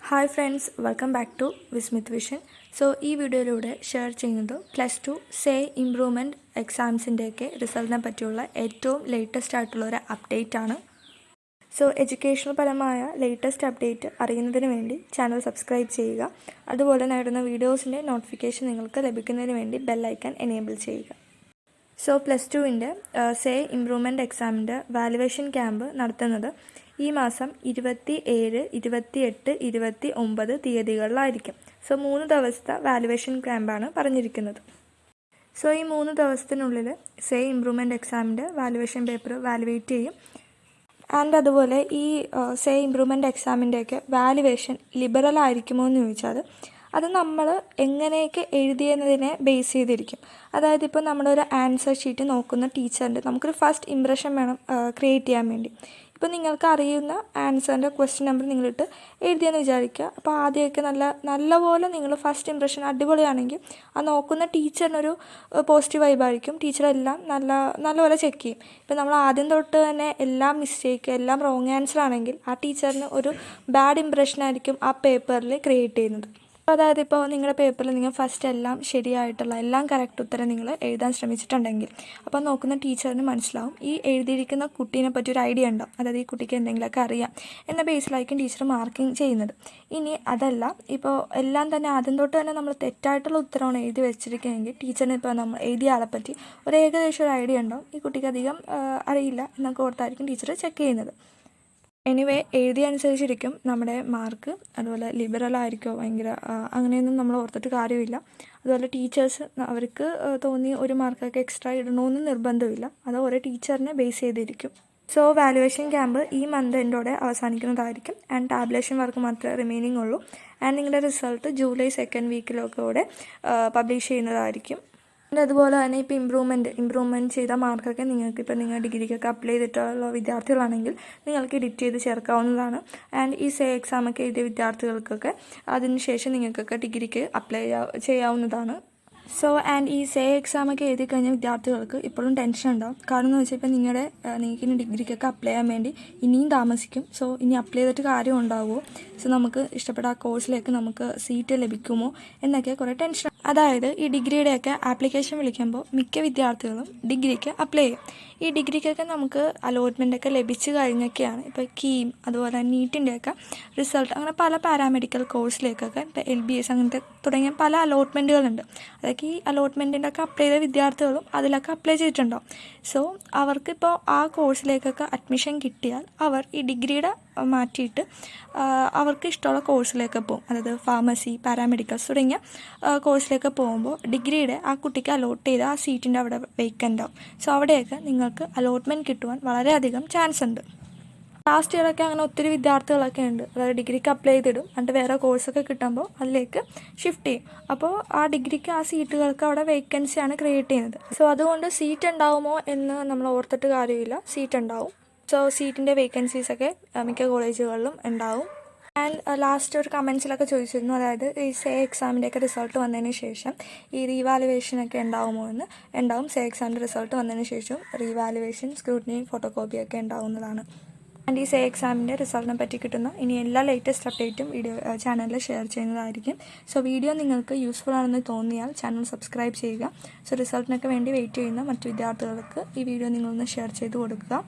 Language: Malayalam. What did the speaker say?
Hi friends, welcome back to Vismith vision. So ഈ വീഡിയോയിലൂടെ ഷെയർ ചെയ്യുന്നത് +2 സേ ഇംപ്രൂവ്മെൻറ്റ് എക്സാംസിൻ്റെയൊക്കെ റിസൾട്ടിനെ പറ്റിയുള്ള ഏറ്റവും ലേറ്റസ്റ്റ് ആയിട്ടുള്ള ഒരു അപ്ഡേറ്റ് ആണ്. സോ എഡ്യൂക്കേഷണൽ പരമായ ലേറ്റസ്റ്റ് അപ്ഡേറ്റ് അറിയുന്നതിന് വേണ്ടി ചാനൽ സബ്സ്ക്രൈബ് ചെയ്യുക. അതുപോലെ നേടുന്ന വീഡിയോസിൻ്റെ നോട്ടിഫിക്കേഷൻ നിങ്ങൾക്ക് ലഭിക്കുന്നതിന് വേണ്ടി ബെല്ലൈക്കൺ എനേബിൾ ചെയ്യുക. സോ +2ൻ്റെ സേ ഇംപ്രൂവ്മെൻറ്റ് എക്സാമിൻ്റെ വാലുവേഷൻ ക്യാമ്പ് നടത്തുന്നത് ഈ മാസം 27, 28, 29 തീയതികളിലായിരിക്കും. സോ 3 ദിവസത്തെ വാലുവേഷൻ ക്യാമ്പാണ് പറഞ്ഞിരിക്കുന്നത്. സോ ഈ 3 ദിവസത്തിനുള്ളിൽ സേ ഇംപ്രൂവ്മെൻറ്റ് എക്സാമിൻ്റെ വാലുവേഷൻ പേപ്പർ വാലുവേറ്റ് ചെയ്യും. ആൻഡ് അതുപോലെ ഈ സേ ഇംപ്രൂവ്മെൻറ്റ് എക്സാമിൻ്റെയൊക്കെ വാലുവേഷൻ ലിബറൽ ആയിരിക്കുമോ എന്ന് ചോദിച്ചാൽ അത് നമ്മൾ എങ്ങനെയൊക്കെ എഴുതിയെന്നതിനെ ബേസ് ചെയ്തിരിക്കും. അതായത് ഇപ്പോൾ നമ്മളൊരു ആൻസർ ഷീറ്റ് നോക്കുന്ന ടീച്ചറിൻ്റെ നമുക്കൊരു ഫസ്റ്റ് ഇംപ്രഷൻ വേണം ക്രിയേറ്റ് ചെയ്യാൻ വേണ്ടി. ഇപ്പോൾ നിങ്ങൾക്ക് അറിയുന്ന ആൻസറിൻ്റെ ക്വസ്റ്റ്യൻ നമ്പർ നിങ്ങളിട്ട് എഴുതിയെന്ന് വിചാരിക്കുക. അപ്പോൾ ആദ്യമൊക്കെ നല്ലപോലെ നിങ്ങൾ ഫസ്റ്റ് ഇംപ്രഷൻ അടിപൊളിയാണെങ്കിൽ ആ നോക്കുന്ന ടീച്ചറിനൊരു പോസിറ്റീവ് വൈബായിരിക്കും. ടീച്ചറെല്ലാം നല്ലപോലെ ചെക്ക് ചെയ്യും. ഇപ്പോൾ നമ്മൾ ആദ്യം തൊട്ട് തന്നെ എല്ലാം മിസ്റ്റേക്ക്, എല്ലാം റോങ് ആൻസർ ആണെങ്കിൽ ആ ടീച്ചറിന് ഒരു ബാഡ് ഇംപ്രഷനായിരിക്കും ആ പേപ്പറിൽ ക്രിയേറ്റ് ചെയ്യുന്നത്. അതായത് ഇപ്പോൾ നിങ്ങളുടെ പേപ്പറിൽ നിങ്ങൾ ഫസ്റ്റ് എല്ലാം ശരിയായിട്ടുള്ള എല്ലാം കറക്റ്റ് ഉത്തരം നിങ്ങൾ എഴുതാൻ ശ്രമിച്ചിട്ടുണ്ടെങ്കിൽ അപ്പോൾ നോക്കുന്ന ടീച്ചറിന് മനസ്സിലാവും ഈ എഴുതിയിരിക്കുന്ന കുട്ടീനെ പറ്റി ഒരു ഐഡിയ ഉണ്ടാവും. അതായത് ഈ കുട്ടിക്ക് എന്തെങ്കിലുമൊക്കെ അറിയാം എന്ന ബേസിലായിരിക്കും ടീച്ചർ മാർക്കിങ് ചെയ്യുന്നത്. ഇനി അതല്ല, ഇപ്പോൾ എല്ലാം തന്നെ ആദ്യം തൊട്ട് തന്നെ നമ്മൾ തെറ്റായിട്ടുള്ള ഉത്തരമാണ് എഴുതി വെച്ചിരിക്കുകയെങ്കിൽ ടീച്ചറിന് ഇപ്പോൾ നമ്മൾ എഴുതിയ ആളെപ്പറ്റി ഒരു ഏകദേശം ഒരു ഐഡിയ ഉണ്ടാവും. ഈ കുട്ടിക്ക് അധികം അറിയില്ല എന്നൊക്കെ ഓർത്തായിരിക്കും ടീച്ചർ ചെക്ക് ചെയ്യുന്നത്. എനിവേ, എഴുതിയ അനുസരിച്ചിരിക്കും നമ്മുടെ മാർക്ക്. അതുപോലെ ലിബറലായിരിക്കുമോ ഭയങ്കര അങ്ങനെയൊന്നും നമ്മൾ ഓർത്തിട്ട് കാര്യമില്ല. അതുപോലെ ടീച്ചേഴ്സ് അവർക്ക് തോന്നിയ ഒരു മാർക്കൊക്കെ എക്സ്ട്രാ ഇടണമെന്ന് നിർബന്ധമില്ല. അത് ഓരോ ടീച്ചറിനെ ബേസ് ചെയ്തിരിക്കും. സോ വാലുവേഷൻ ക്യാമ്പ് ഈ മന്ത് എൻഡോടെ അവസാനിക്കുന്നതായിരിക്കും. ആൻഡ് ടാബുലേഷൻ വർക്ക് മാത്രമേ റിമൈനിങ് ഉള്ളൂ. ആൻഡ് നിങ്ങളുടെ റിസൾട്ട് ജൂലൈ 2nd വീക്കിലൊക്കെ പബ്ലിഷ് ചെയ്യുന്നതായിരിക്കും. അതുപോലെ തന്നെ ഇപ്പോൾ ഇമ്പ്രൂവ്മെൻറ്റ് ചെയ്ത മാർക്കൊക്കെ നിങ്ങൾക്ക് ഇപ്പോൾ നിങ്ങൾ ഡിഗ്രിക്കൊക്കെ അപ്ലൈ ചെയ്തിട്ടുള്ള വിദ്യാർത്ഥികളാണെങ്കിൽ നിങ്ങൾക്ക് എഡിറ്റ് ചെയ്ത് ചേർക്കാവുന്നതാണ്. ആൻഡ് ഈ സേ എക്സാമൊക്കെ എഴുതിയ വിദ്യാർത്ഥികൾക്കൊക്കെ അതിനുശേഷം നിങ്ങൾക്കൊക്കെ ഡിഗ്രിക്ക് അപ്ലൈ ചെയ്യാവുന്നതാണ്. സോ ആൻഡ് ഈ സേ എക്സാമൊക്കെ എഴുതി കഴിഞ്ഞ വിദ്യാർത്ഥികൾക്ക് ഇപ്പോഴും ടെൻഷൻ ഉണ്ടാവും. കാരണം എന്ന് വെച്ചാൽ ഇപ്പോൾ നിങ്ങൾക്ക് ഇനി ഡിഗ്രിക്കൊക്കെ അപ്ലൈ ചെയ്യാൻ വേണ്ടി ഇനിയും താമസിക്കും. സോ ഇനി അപ്ലൈ ചെയ്തിട്ട് കാര്യം ഉണ്ടാവുമോ, സോ നമുക്ക് ഇഷ്ടപ്പെട്ട ആ കോഴ്സിലേക്ക് നമുക്ക് സീറ്റ് ലഭിക്കുമോ എന്നൊക്കെ കുറേ ടെൻഷൻ. അതായത് ഈ ഡിഗ്രിയുടെയൊക്കെ ആപ്ലിക്കേഷൻ വിളിക്കുമ്പോൾ മിക്ക വിദ്യാർത്ഥികളും ഡിഗ്രിക്ക് അപ്ലൈ ചെയ്യും. ഈ ഡിഗ്രിക്കൊക്കെ നമുക്ക് അലോട്ട്മെൻറ്റൊക്കെ ലഭിച്ചു കഴിഞ്ഞൊക്കെയാണ് ഇപ്പോൾ കീം അതുപോലെ നീറ്റിൻ്റെയൊക്കെ റിസൾട്ട് അങ്ങനെ പല പാരാമെഡിക്കൽ കോഴ്സിലേക്കൊക്കെ ഇപ്പോൾ LBS അങ്ങനത്തെ തുടങ്ങിയ പല അലോട്ട്മെൻറ്റുകളുണ്ട്. അതൊക്കെ ഈ അലോട്ട്മെൻറ്റിൻ്റെ ഒക്കെ അപ്ലൈ ചെയ്ത വിദ്യാർത്ഥികളും അതിലൊക്കെ അപ്ലൈ ചെയ്തിട്ടുണ്ടാവും. സോ അവർക്കിപ്പോൾ ആ കോഴ്സിലേക്കൊക്കെ അഡ്മിഷൻ കിട്ടിയാൽ അവർ ഈ ഡിഗ്രിയുടെ മാറ്റിയിട്ട് അവർക്ക് ഇഷ്ടമുള്ള കോഴ്സിലേക്ക് പോകും. അതായത് ഫാർമസി, പാരാമെഡിക്കൽസ് തുടങ്ങിയ കോഴ്സിലേക്ക് പോകുമ്പോൾ ഡിഗ്രിയുടെ ആ കുട്ടിക്ക് അലോട്ട് ചെയ്ത ആ സീറ്റിൻ്റെ അവിടെ വേക്കൻ്റ് ആവും. സോ അവിടെയൊക്കെ നിങ്ങൾക്ക് അലോട്ട്മെൻറ്റ് കിട്ടുവാൻ വളരെയധികം ചാൻസ് ഉണ്ട്. ലാസ്റ്റ് ഇയറൊക്കെ അങ്ങനെ ഒത്തിരി വിദ്യാർത്ഥികളൊക്കെ ഉണ്ട്. അതായത് ഡിഗ്രിക്ക് അപ്ലൈ ചെയ്തിടും, എന്നിട്ട് വേറെ കോഴ്സൊക്കെ കിട്ടുമ്പോൾ അതിലേക്ക് ഷിഫ്റ്റ് ചെയ്യും. അപ്പോൾ ആ ഡിഗ്രിക്ക് ആ സീറ്റുകൾക്ക് അവിടെ വേക്കൻസിയാണ് ക്രിയേറ്റ് ചെയ്യുന്നത്. സോ അതുകൊണ്ട് സീറ്റ് ഉണ്ടാവുമോ എന്ന് നമ്മൾ ഓർത്തിട്ട് കാര്യമില്ല, സീറ്റ് ഉണ്ടാവും. സോ സീറ്റിൻ്റെ വേക്കൻസീസൊക്കെ മിക്ക കോളേജുകളിലും ഉണ്ടാവും. ആൻഡ് ലാസ്റ്റ് ഒരു കമൻസിലൊക്കെ ചോദിച്ചിരുന്നു, അതായത് ഈ സേ എക്സാമിൻ്റെയൊക്കെ റിസൾട്ട് വന്നതിന് ശേഷം ഈ റീവാലുവേഷനൊക്കെ ഉണ്ടാവുമോ എന്ന്. ഉണ്ടാവും. സേ എക്സാമിൻ്റെ റിസൾട്ട് വന്നതിന് ശേഷം റീവാലുവേഷൻ, സ്ക്രൂട്ടിനി, ഫോട്ടോകോപ്പിയൊക്കെ ഉണ്ടാവുന്നതാണ്. ആൻഡ് ഈ സേ എക്സാമിൻ്റെ റിസൾട്ടിനെ പറ്റി കിട്ടുന്ന ഇനി എല്ലാ ലേറ്റസ്റ്റ് അപ്ഡേറ്റും ചാനലിൽ ഷെയർ ചെയ്യുന്നതായിരിക്കും. സോ വീഡിയോ നിങ്ങൾക്ക് യൂസ്ഫുൾ ആണെന്ന് തോന്നിയാൽ ചാനൽ സബ്സ്ക്രൈബ് ചെയ്യുക. സോ റിസൾട്ടിനൊക്കെ വേണ്ടി വെയിറ്റ് ചെയ്യുന്ന മറ്റു വിദ്യാർത്ഥികൾക്ക് ഈ വീഡിയോ നിങ്ങളൊന്ന് ഷെയർ ചെയ്ത് കൊടുക്കുക.